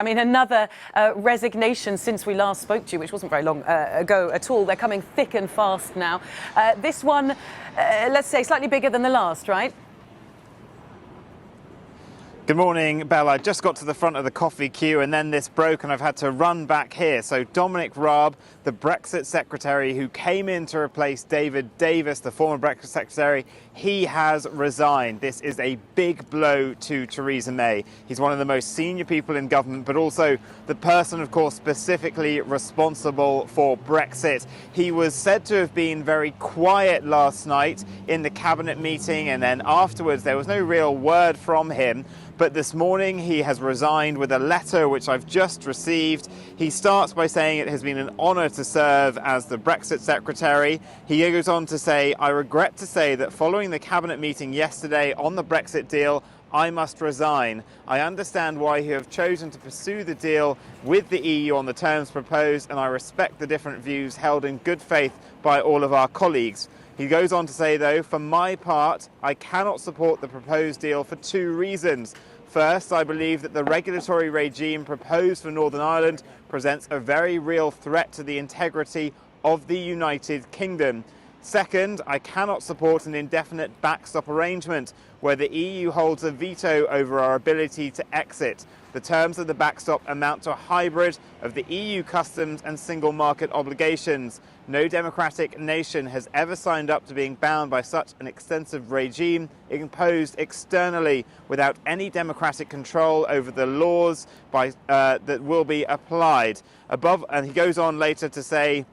I mean, another resignation since we last spoke to you, which wasn't very long ago at all. They're coming thick and fast now. This one, let's say, slightly bigger than the last, right? Good morning, Bella. I just got to the front of the coffee queue and then this broke and I've had to run back here. So Dominic Raab, the Brexit Secretary who came in to replace David Davis, the former Brexit Secretary, he has resigned. This is a big blow to Theresa May. He's one of the most senior people in government, but also the person, of course, specifically responsible for Brexit. He was said to have been very quiet last night in the cabinet meeting, and then afterwards there was no real word from him. But this morning he has resigned with a letter which I've just received. He starts by saying it has been an honour to serve as the Brexit Secretary. He goes on to say, "I regret to say that following the cabinet meeting yesterday on the Brexit deal, I must resign. I understand why you have chosen to pursue the deal with the EU on the terms proposed, and I respect the different views held in good faith by all of our colleagues." He goes on to say, though, "For my part, I cannot support the proposed deal for two reasons. First, I believe that the regulatory regime proposed for Northern Ireland presents a very real threat to the integrity of the United Kingdom. Second, I cannot support an indefinite backstop arrangement where the EU holds a veto over our ability to exit. The terms of the backstop amount to a hybrid of the EU customs and single market obligations. No democratic nation has ever signed up to being bound by such an extensive regime imposed externally without any democratic control over the laws that will be applied." And he goes on later to say,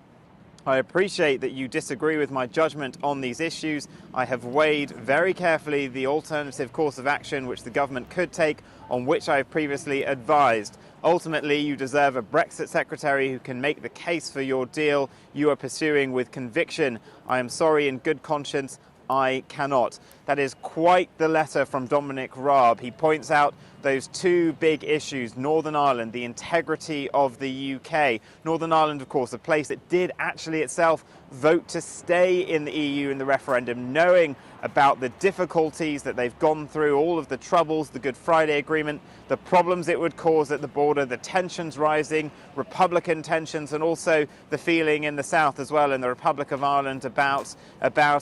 "I appreciate that you disagree with my judgment on these issues. I have weighed very carefully the alternative course of action which the government could take, on which I have previously advised. Ultimately, you deserve a Brexit Secretary who can make the case for your deal you are pursuing with conviction. I am sorry, in good conscience, I cannot." That is quite the letter from Dominic Raab. He points out those two big issues: Northern Ireland, the integrity of the UK. Northern Ireland, of course, a place that did actually itself vote to stay in the EU in the referendum, knowing about the difficulties that they've gone through, all of the troubles, the Good Friday Agreement, the problems it would cause at the border, the tensions rising, Republican tensions, and also the feeling in the south as well, in the Republic of Ireland, about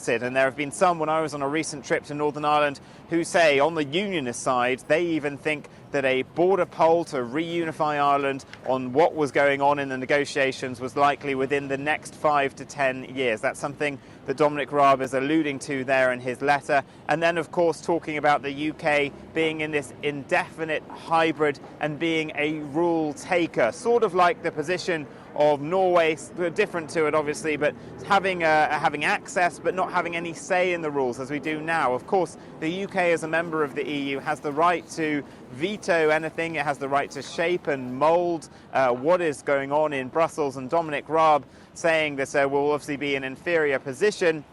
it. And there have been some, when I was on a recent trip to Northern Ireland, who say, on the unionist side, they even think that a border poll to reunify Ireland on what was going on in the negotiations was likely within the next 5 to 10 years. That's something that Dominic Raab is alluding to there in his letter. And then, of course, talking about the UK being in this indefinite hybrid and being a rule taker, sort of like the position of Norway, different to it obviously, but having access but not having any say in the rules as we do now. Of course, the UK as a member of the EU has the right to veto anything. It has the right to shape and mould what is going on in Brussels, and Dominic Raab saying that will obviously be an inferior position,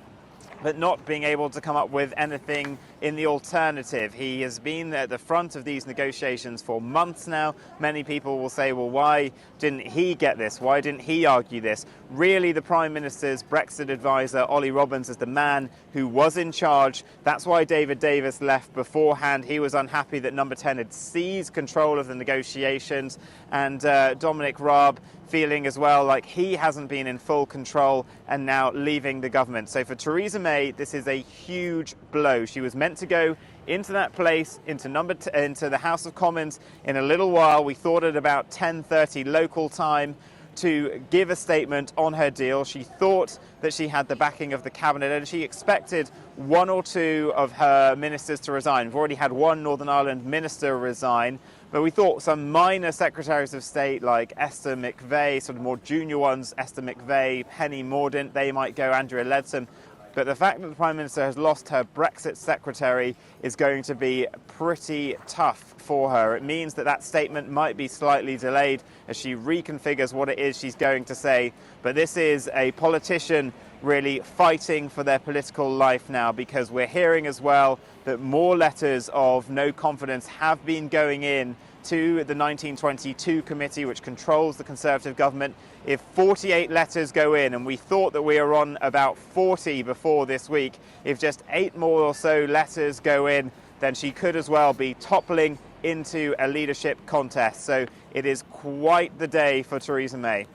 but not being able to come up with anything in the alternative. He has been at the front of these negotiations for months now. Many people will say, well, why didn't he get this? Why didn't he argue this? Really, the Prime Minister's Brexit advisor, Ollie Robbins, is the man who was in charge. That's why David Davis left beforehand. He was unhappy that Number 10 had seized control of the negotiations, and Dominic Raab feeling as well like he hasn't been in full control and now leaving the government. So for Theresa May, this is a huge blow. She was meant to go into that place, into the House of Commons in a little while. We thought at about 10:30 local time, to give a statement on her deal. She thought that she had the backing of the cabinet, and she expected one or two of her ministers to resign. We've already had one Northern Ireland minister resign, but we thought some minor secretaries of state like Esther McVey, sort of more junior ones, Esther McVey, Penny Mordaunt, they might go, Andrea Leadsom. But the fact that the Prime Minister has lost her Brexit Secretary is going to be pretty tough for her. It means that that statement might be slightly delayed as she reconfigures what it is she's going to say. But this is a politician really fighting for their political life now, because we're hearing as well that more letters of no confidence have been going in to the 1922 committee, which controls the Conservative government. If 48 letters go in, and we thought that we were on about 40 before this week, if just 8 more or so letters go in, then she could as well be toppling into a leadership contest. So It is quite the day for Theresa May.